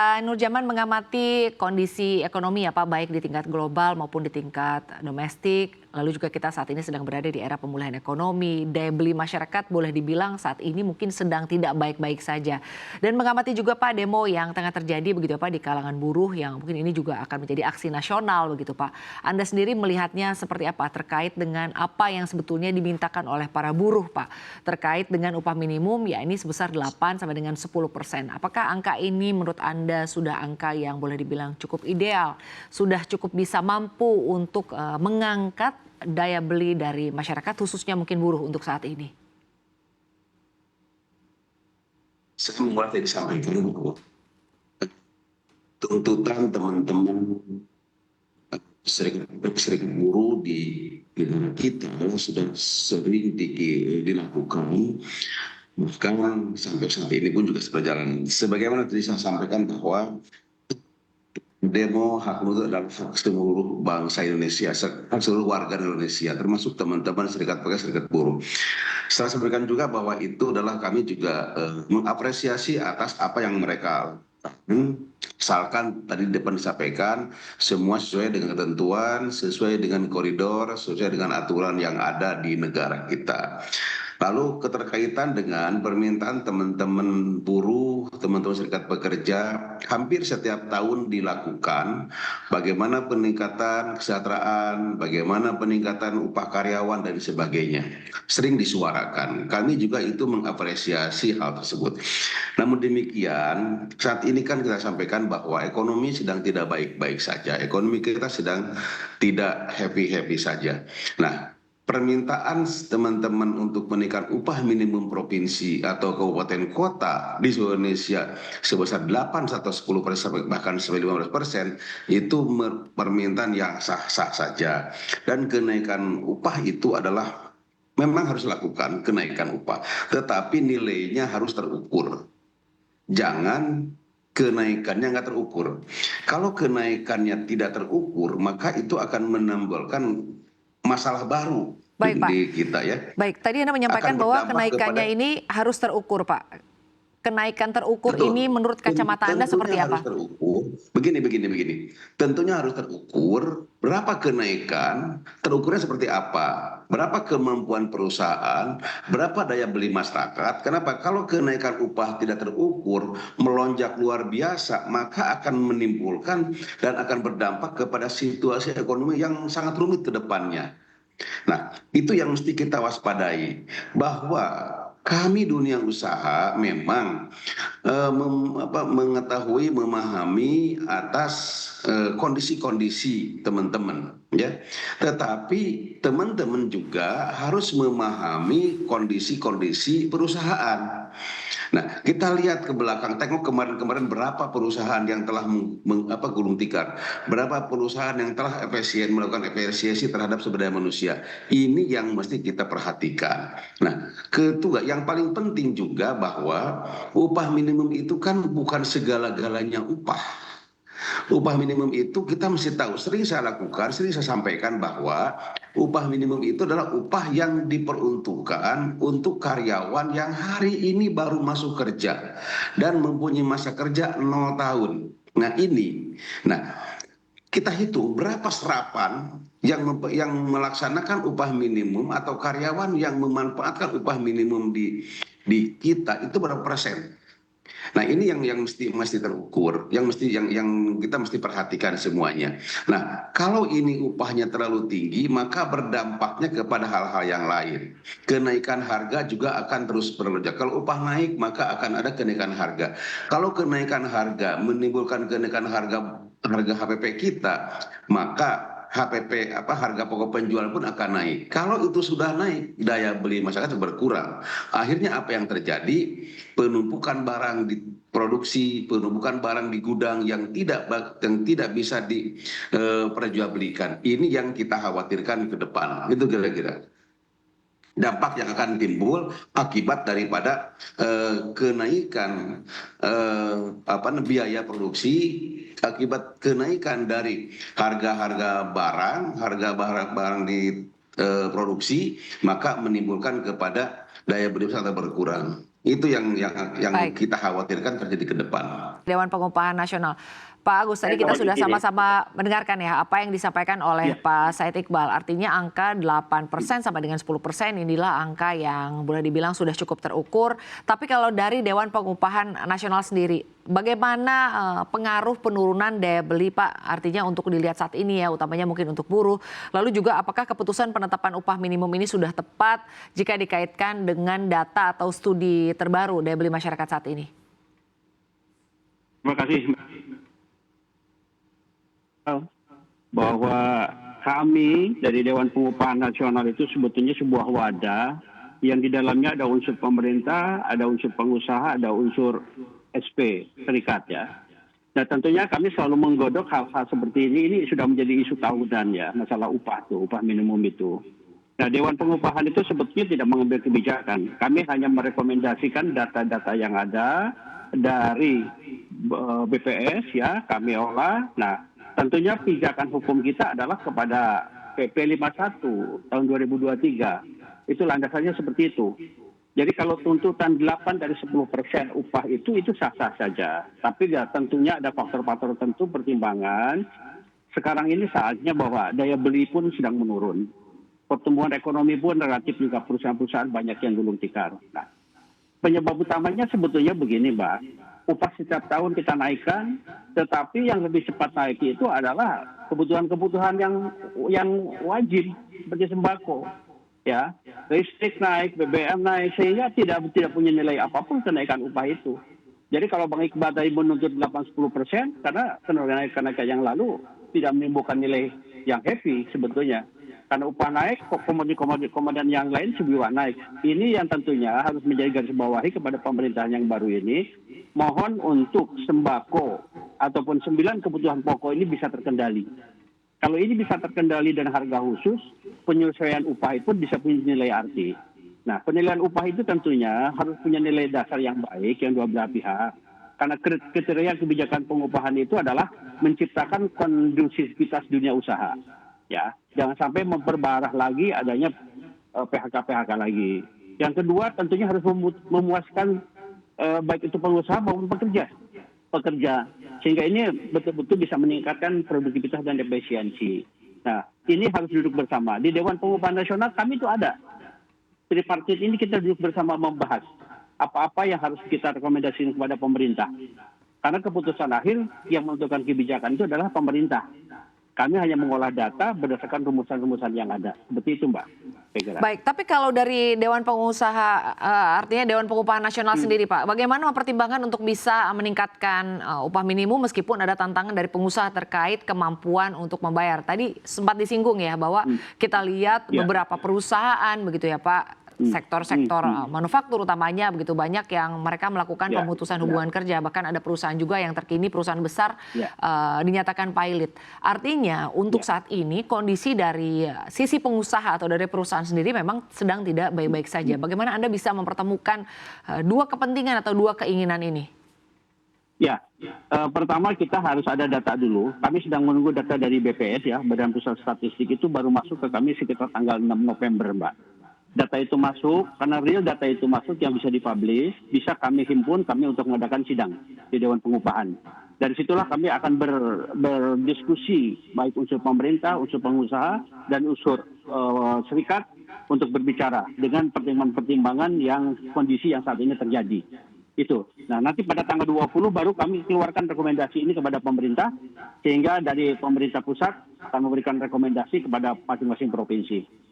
Nurjaman mengamati kondisi ekonomi ya Pak, baik di tingkat global maupun di tingkat domestik. Lalu juga kita saat ini sedang berada di era pemulihan ekonomi. Daya beli masyarakat boleh dibilang saat ini mungkin sedang tidak baik-baik saja. Dan mengamati juga Pak demo yang tengah terjadi begitu Pak di kalangan buruh yang mungkin ini juga akan menjadi aksi nasional begitu Pak. Anda sendiri melihatnya seperti apa terkait dengan apa yang sebetulnya dimintakan oleh para buruh Pak. Terkait dengan upah minimum ya ini sebesar 8 sampai dengan 10%. Apakah angka ini menurut Anda sudah angka yang boleh dibilang cukup ideal, sudah cukup bisa mampu untuk mengangkat daya beli dari masyarakat khususnya mungkin buruh untuk saat ini? Saya mulai dari sampaikan bahwa tuntutan teman-teman serikat buruh di negara kita sudah sering dilakukan, bahkan sampai saat ini pun juga berjalan. Sebagaimana tadi saya sampaikan bahwa demo hak buruh adalah hak seluruh bangsa Indonesia, hak seluruh warga Indonesia, termasuk teman-teman serikat pekerja, serikat buruh. Saya sampaikan juga bahwa itu adalah kami juga mengapresiasi atas apa yang mereka lakukan. Misalkan tadi di depan disampaikan semua sesuai dengan ketentuan, sesuai dengan koridor, sesuai dengan aturan yang ada di negara kita. Lalu keterkaitan dengan permintaan teman-teman buruh, teman-teman serikat pekerja, hampir setiap tahun dilakukan bagaimana peningkatan kesejahteraan, bagaimana peningkatan upah karyawan dan sebagainya. Sering disuarakan. Kami juga itu mengapresiasi hal tersebut. Namun demikian, saat ini kan kita sampaikan bahwa ekonomi sedang tidak baik-baik saja. Ekonomi kita sedang tidak happy-happy saja. Nah, permintaan teman-teman untuk menaikkan upah minimum provinsi atau kabupaten kota di seluruh Indonesia sebesar 8 atau 10% bahkan sampai 15% itu permintaan yang sah-sah saja. Dan kenaikan upah itu adalah memang harus dilakukan kenaikan upah, tetapi nilainya harus terukur. Jangan kenaikannya nggak terukur. Kalau kenaikannya tidak terukur, maka itu akan menimbulkan masalah baru Baik Pak. di kita ya. Baik, tadi Anda menyampaikan Akan bahwa berdampak kenaikannya kepada ini harus terukur Pak. Kenaikan terukur ini betul. menurut kacamata Anda seperti Tentunya harus apa? terukur. Begini. Tentunya harus terukur. Berapa kenaikan? Terukurnya seperti apa? Berapa kemampuan perusahaan? Berapa daya beli masyarakat? Kenapa? Kalau kenaikan upah tidak terukur, melonjak luar biasa, maka akan menimbulkan dan akan berdampak kepada situasi ekonomi yang sangat rumit ke depannya. Nah, itu yang mesti kita waspadai, bahwa kami dunia usaha memang mengetahui, memahami atas kondisi-kondisi teman-teman, ya. Tetapi teman-teman juga harus memahami kondisi-kondisi perusahaan. Nah, kita lihat ke belakang, tengok kemarin-kemarin berapa perusahaan yang telah gulung tikar, berapa perusahaan yang telah melakukan efisiensi terhadap sumber daya manusia. Ini yang mesti kita perhatikan. Nah, kedua, yang paling penting juga bahwa upah minimum itu kan bukan segala-galanya upah. Upah minimum itu kita mesti tahu, sering saya lakukan, sering saya sampaikan bahwa upah minimum itu adalah upah yang diperuntukkan untuk karyawan yang hari ini baru masuk kerja dan mempunyai masa kerja 0 tahun. Nah, kita hitung berapa serapan yang melaksanakan upah minimum atau karyawan yang memanfaatkan upah minimum di kita itu berapa persen. Nah, ini yang mesti terukur, yang kita mesti perhatikan semuanya. Nah, kalau ini upahnya terlalu tinggi, maka berdampaknya kepada hal-hal yang lain. Kenaikan harga juga akan terus berlonjak. Kalau upah naik, maka akan ada kenaikan harga. Kalau kenaikan harga menimbulkan kenaikan harga HPP kita, maka harga pokok penjualan pun akan naik. Kalau itu sudah naik, daya beli masyarakat berkurang. Akhirnya apa yang terjadi? Penumpukan barang di produksi, penumpukan barang di gudang yang tidak bisa diperjualbelikan. Ini yang kita khawatirkan ke depan. Itu kira-kira dampak yang akan timbul akibat daripada kenaikan biaya produksi, akibat kenaikan dari harga-harga barang di produksi, maka menimbulkan kepada daya beli masyarakat berkurang. Itu yang Baik. kita khawatirkan terjadi ke depan. Dewan Pengupahan Nasional. Pak Agus, tadi kita sudah sama-sama mendengarkan ya apa yang disampaikan oleh Pak Said Iqbal. Artinya angka 8% sampai dengan 10% inilah angka yang boleh dibilang sudah cukup terukur. Tapi kalau dari Dewan Pengupahan Nasional sendiri, bagaimana pengaruh penurunan daya beli Pak? Artinya untuk dilihat saat ini ya, utamanya mungkin untuk buruh. Lalu juga apakah keputusan penetapan upah minimum ini sudah tepat jika dikaitkan dengan data atau studi terbaru daya beli masyarakat saat ini? Terima kasih. Bahwa kami dari Dewan Pengupahan Nasional itu sebetulnya sebuah wadah yang di dalamnya ada unsur pemerintah, ada unsur pengusaha, ada unsur SP, serikat ya. Nah tentunya kami selalu menggodok hal-hal seperti ini sudah menjadi isu tahunan ya, masalah upah minimum itu. Nah Dewan Pengupahan itu sebetulnya tidak mengambil kebijakan. Kami hanya merekomendasikan data-data yang ada dari BPS ya, kami olah. Nah tentunya pijakan hukum kita adalah kepada PP 51 tahun 2023. Itu landasannya seperti itu. Jadi kalau tuntutan 8 dari 10% upah itu sah-sah saja. Tapi ya tentunya ada faktor-faktor tertentu pertimbangan. Sekarang ini saatnya bahwa daya beli pun sedang menurun. Pertumbuhan ekonomi pun relatif juga perusahaan-perusahaan banyak yang gulung tikar. Nah, penyebab utamanya sebetulnya begini Mbak. Upah setiap tahun kita naikkan, tetapi yang lebih cepat naik itu adalah kebutuhan-kebutuhan yang wajib seperti sembako, ya, listrik naik, BBM naik, sehingga tidak punya nilai apapun kenaikan upah itu. Jadi kalau Bang Iqbal tadi menuntut 8-10%, karena kenaikan yang lalu tidak menimbulkan nilai yang happy sebetulnya. Karena upah naik, komoditas yang lain juga naik. Ini yang tentunya harus menjadi garis bawahi kepada pemerintahan yang baru ini. Mohon untuk sembako ataupun 9 kebutuhan pokok ini bisa terkendali. Kalau ini bisa terkendali dan harga khusus, penyesuaian upah itu bisa punya nilai arti. Nah, penilaian upah itu tentunya harus punya nilai dasar yang baik, yang dua belah pihak. Karena kriteria kebijakan pengupahan itu adalah menciptakan kondusivitas dunia usaha. Ya, jangan sampai memperparah lagi adanya PHK lagi. Yang kedua tentunya harus memuaskan baik itu pengusaha maupun pekerja, sehingga ini betul-betul bisa meningkatkan produktivitas dan efisiensi. Nah, ini harus duduk bersama. Di Dewan Pengupahan Nasional kami itu ada. Tripartit ini kita duduk bersama membahas apa-apa yang harus kita rekomendasikan kepada pemerintah. Karena keputusan akhir yang menentukan kebijakan itu adalah pemerintah. Kami hanya mengolah data berdasarkan rumusan-rumusan yang ada. Seperti itu, Mbak. Baik, tapi kalau dari Dewan Pengusaha, artinya Dewan Pengupahan Nasional sendiri, Pak, bagaimana mempertimbangkan untuk bisa meningkatkan upah minimum meskipun ada tantangan dari pengusaha terkait kemampuan untuk membayar? Tadi sempat disinggung ya bahwa kita lihat beberapa perusahaan begitu ya, Pak, sektor-sektor manufaktur utamanya begitu banyak yang mereka melakukan pemutusan hubungan kerja, bahkan ada perusahaan juga yang terkini perusahaan besar dinyatakan pilot. Artinya untuk saat ini kondisi dari sisi pengusaha atau dari perusahaan sendiri memang sedang tidak baik-baik saja. Bagaimana Anda bisa mempertemukan dua kepentingan atau dua keinginan ini? Ya, pertama kita harus ada data dulu. Kami sedang menunggu data dari BPS ya, Badan Pusat Statistik itu baru masuk ke kami sekitar tanggal 6 November, Mbak. Data itu masuk, karena real data itu masuk yang bisa dipublish, bisa kami himpun kami untuk mengadakan sidang di Dewan Pengupahan. Dari situlah kami akan berdiskusi, baik unsur pemerintah, unsur pengusaha, dan unsur serikat untuk berbicara dengan pertimbangan-pertimbangan yang kondisi yang saat ini terjadi. Itu. Nah nanti pada tanggal 20 baru kami keluarkan rekomendasi ini kepada pemerintah, sehingga dari pemerintah pusat akan memberikan rekomendasi kepada masing-masing provinsi.